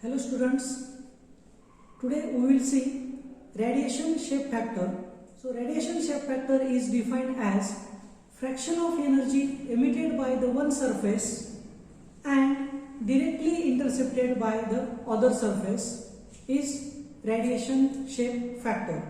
Hello students, today we will see radiation shape factor. So radiation shape factor is defined as fraction of energy emitted by the one surface and directly intercepted by the other surface is radiation shape factor.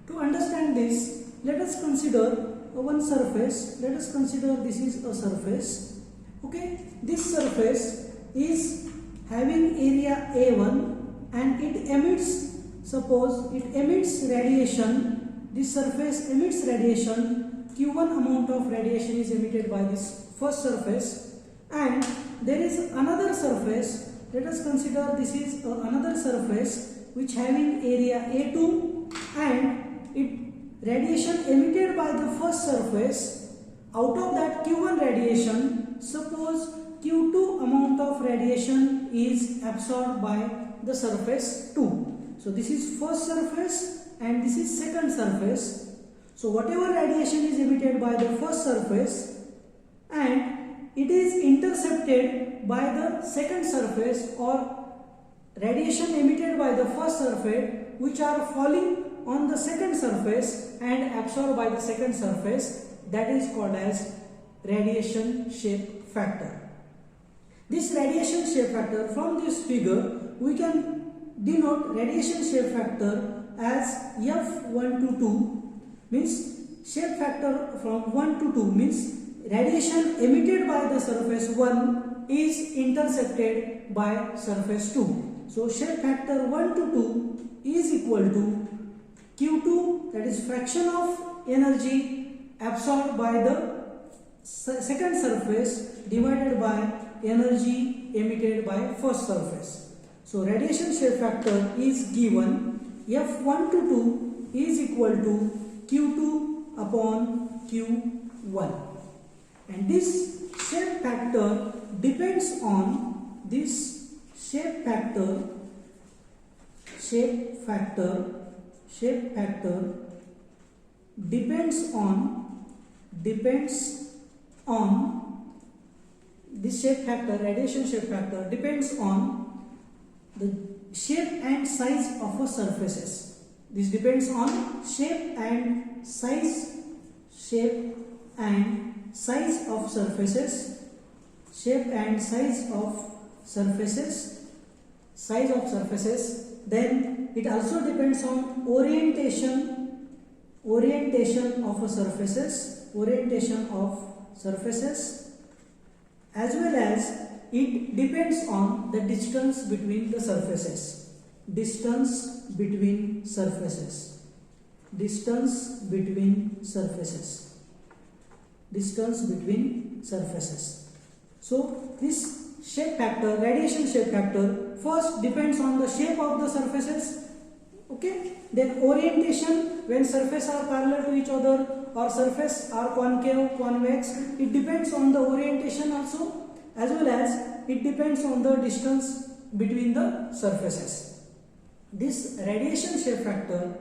To understand this, let us consider one surface. Let us consider this is a surface. Okay, this surface is having area A1 and it emits, suppose it emits radiation, this surface emits radiation, Q1 amount of radiation is emitted by this first surface, and there is another surface. Let us consider this is another surface which having area A2 and it radiation emitted by the first surface. Out of that Q1 radiation, suppose Q2 amount of radiation is absorbed by the surface 2. So this is first surface and this is second surface. So whatever radiation is emitted by the first surface and it is intercepted by the second surface, or radiation emitted by the first surface which are falling on the second surface and absorbed by the second surface, that is called as radiation shape factor. This radiation shape factor, from this figure we can denote radiation shape factor as F1 to 2, means shape factor from 1 to 2 means radiation emitted by the surface 1 is intercepted by surface 2. So shape factor 1 to 2 is equal to Q2, that is fraction of energy absorbed by the second surface divided by energy emitted by first surface. So radiation shape factor is given F1 to 2 is equal to Q2 upon Q1, and this shape factor depends on this shape factor depends on this shape factor, radiation shape factor depends on the shape and size of a surfaces. This depends on shape and size of surfaces, Then it also depends on orientation of surfaces, as well as it depends on the distance between the surfaces. So this shape factor, radiation shape factor, first depends on the shape of the surfaces. Okay, then orientation, when surfaces are parallel to each other or surface are concave, convex, it depends on the orientation also, as well as it depends on the distance between the surfaces. This radiation shape factor,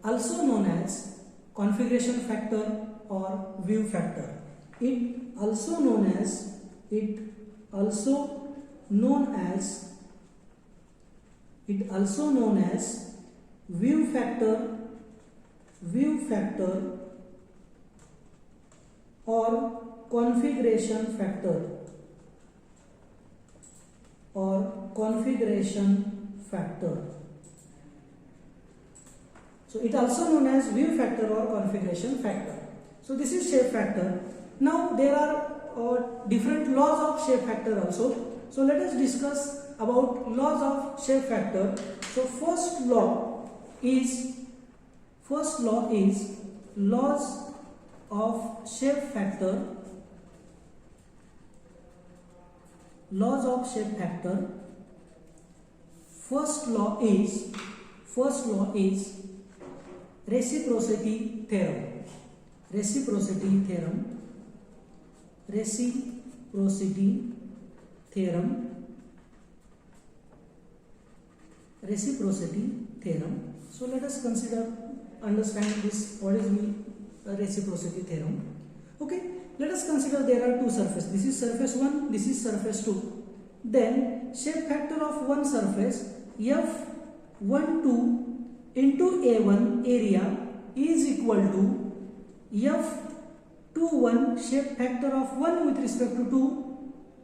also known as configuration factor or view factor, it also known as view factor or configuration factor. So it also known as view factor or configuration factor. So this is shape factor. Now there are different laws of shape factor also. So let us discuss about laws of shape factor. So first law is laws of shape factor. First law is reciprocity theorem. Reciprocity theorem. So let us understand this. What is the reciprocity theorem? Okay, let us consider there are two surfaces. This is surface 1, this is surface 2. then shape factor of one surface F12 into A1 area is equal to F21 shape factor of 1 with respect to 2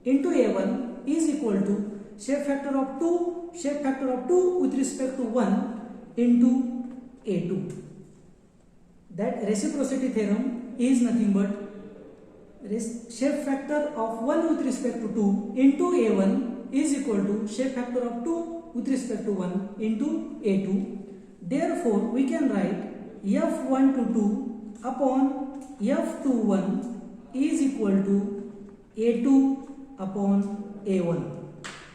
into A1 is equal to shape factor of 2 with respect to 1 into A2. That reciprocity theorem is nothing but shape factor of 1 with respect to 2 into A1 is equal to shape factor of 2 with respect to 1 into A2. Therefore, we can write F122 upon F21 is equal to A2 upon A1.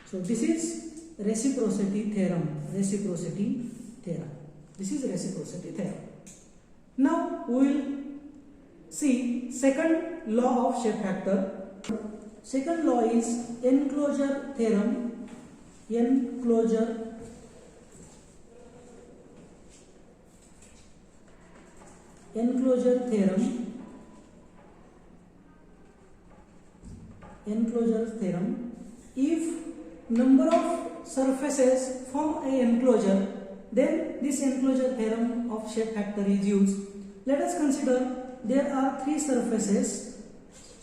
So this is reciprocity theorem. This is reciprocity theorem. Now we will see second law of shape factor. Second law is enclosure theorem. Enclosure theorem. If number of surfaces form an enclosure, then this enclosure theorem of shape factor is used. Let us consider there are three surfaces,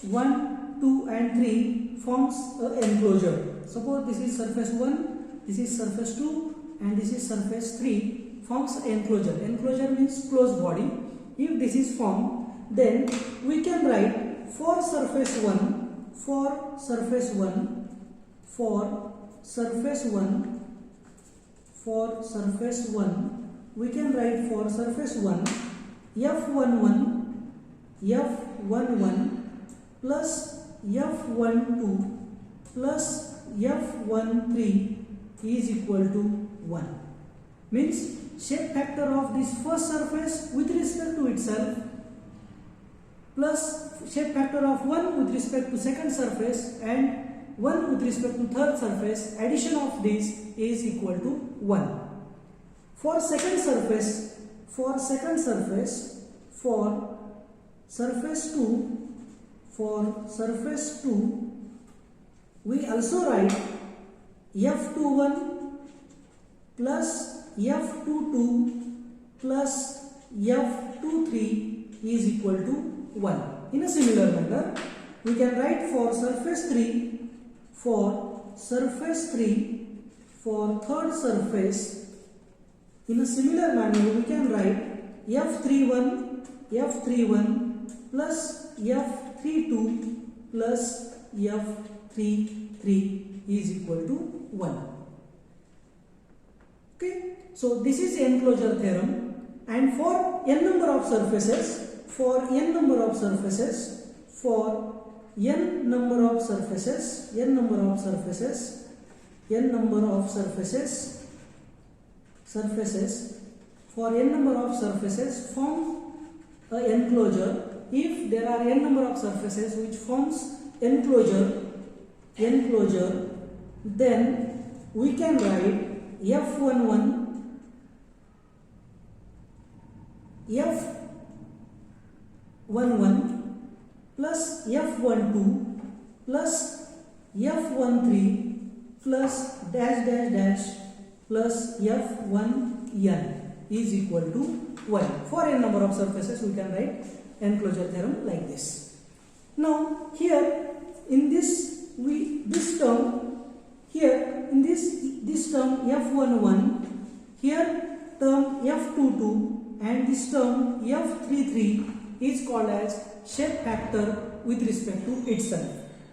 1, 2 and 3 forms an enclosure. Suppose this is surface 1, this is surface 2 and this is surface 3 forms an enclosure. Enclosure means closed body. If this is formed, then we can write for surface 1 we can write for surface 1 F11 plus F12 plus F13 is equal to 1. Means shape factor of this first surface with respect to itself plus shape factor of 1 with respect to second surface and 1 with respect to third surface, addition of this is equal to 1. For surface 2 we also write F21 plus F22 plus F23 is equal to 1. In a similar manner, we can write for surface 3, for third surface, in a similar manner we can write F31 plus F32 plus F33 is equal to 1. Okay, so this is enclosure theorem, and for n number of surfaces, form an enclosure. If there are n number of surfaces which forms enclosure, then we can write F11 plus F12 plus F13 plus dash plus F1n is equal to 1. For n number of surfaces we can write enclosure theorem like this. Now here in this term F11, here term F22 and this term F33 is called as shape factor with respect to itself.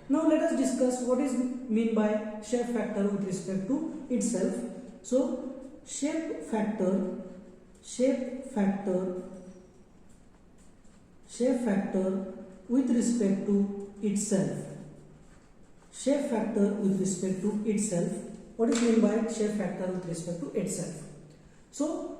Now let us discuss what is meant by shape factor with respect to itself. So shape factor with respect to itself. What is meant by shape factor with respect to itself? So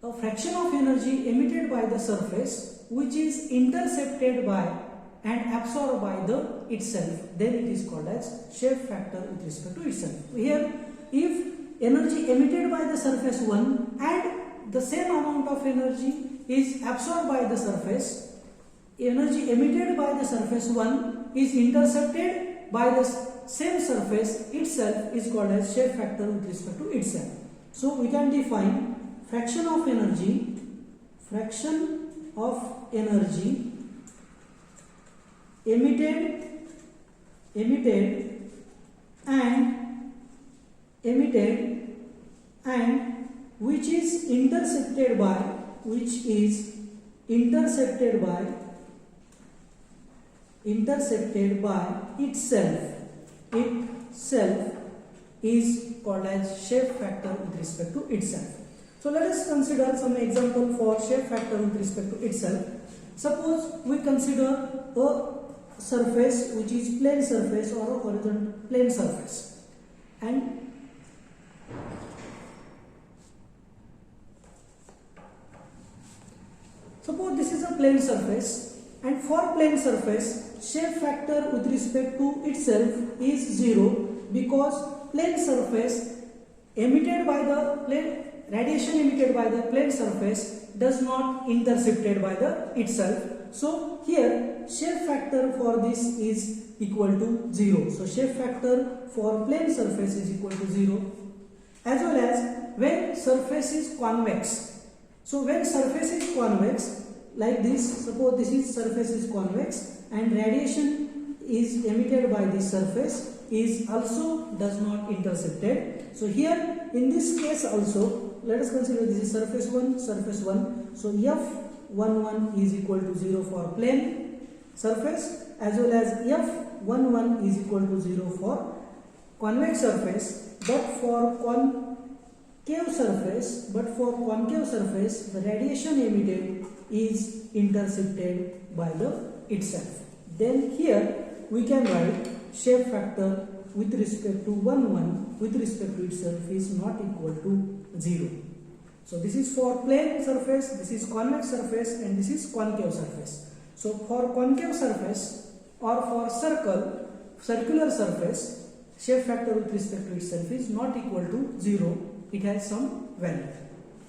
a fraction of energy emitted by the surface which is intercepted by and absorbed by the itself, then it is called as shape factor with respect to itself. Here, if energy emitted by the surface 1 and the same amount of energy is absorbed by the surface, energy emitted by the surface 1 is intercepted by the same surface itself is called as shape factor with respect to itself. So we can define fraction of energy emitted and which is intercepted by itself is called as shape factor with respect to itself. So let us consider some example for shape factor with respect to itself. Suppose we consider a surface which is plane surface or a horizontal plane surface, and suppose this is a plane surface, and for plane surface shape factor with respect to itself is 0 because plane surface emitted by the plane radiation emitted by the plane surface does not intercepted by the itself. So here shape factor for this is equal to 0. So shape factor for plane surface is equal to 0, as well as when surface is convex. So when surface is convex like this, suppose this is surface is convex and radiation is emitted by this surface is also does not intercepted. So here in this case also let us consider this is surface 1. So F11 is equal to 0 for plane surface, as well as F11 is equal to 0 for convex surface. But for concave surface, the radiation emitted is intercepted by the itself. Then here we can write shape factor with respect to 1 with respect to itself is not equal to 0. So this is for plane surface, this is convex surface, and this is concave surface. So for concave surface or for circular surface, shape factor with respect to itself is not equal to 0. It has some value.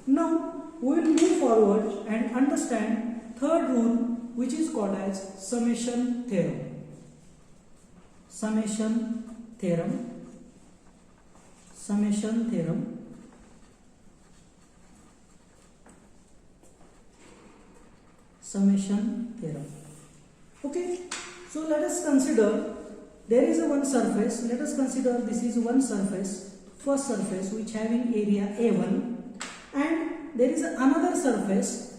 Now we will move forward and understand third rule, which is called as summation theorem. Summation theorem. Okay, so let us consider there is a one surface. Let us consider this is one surface, first surface which having area A1, and there is another surface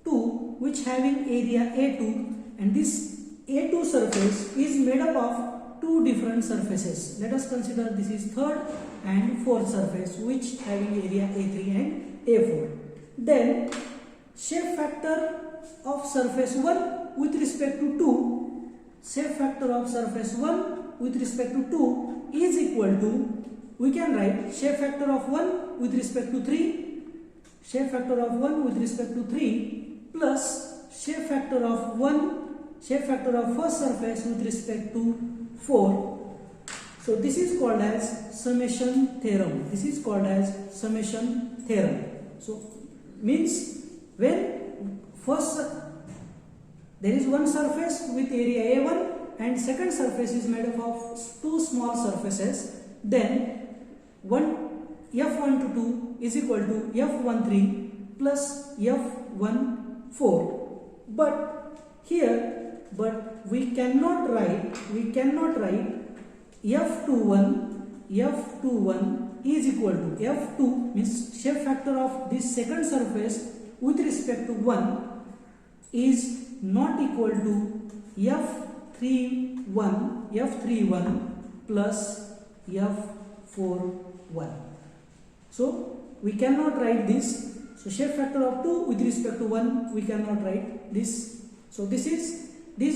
2 which having area A2, and this A2 surface is made up of two different surfaces. Let us consider this is third and fourth surface which having area A3 and A4. Then shape factor of surface 1 with respect to 2, shape factor of surface 1 with respect to 2 is equal to, we can write shape factor of 1 with respect to 3, shape factor of 1 with respect to 3 plus shape factor of first surface with respect to 4. So this is called as summation theorem. So means when first there is one surface with area A1 and second surface is made up of two small surfaces, then F1 to 2 is equal to F13 plus F14. But we cannot write F21 is equal to F2 means shape factor of this second surface with respect to 1 is not equal to F31 plus F41. So we cannot write this. So shape factor of 2 with respect to 1 we cannot write this. So these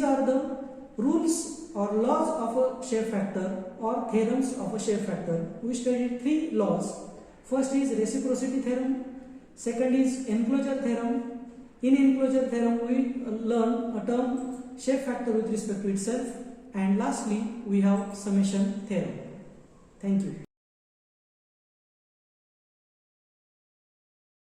are the rules or laws of a shape factor or theorems of a shape factor. We studied three laws. First is reciprocity theorem, second is enclosure theorem. In enclosure theorem we learn a term shape factor with respect to itself, and lastly we have summation theorem. Thank you.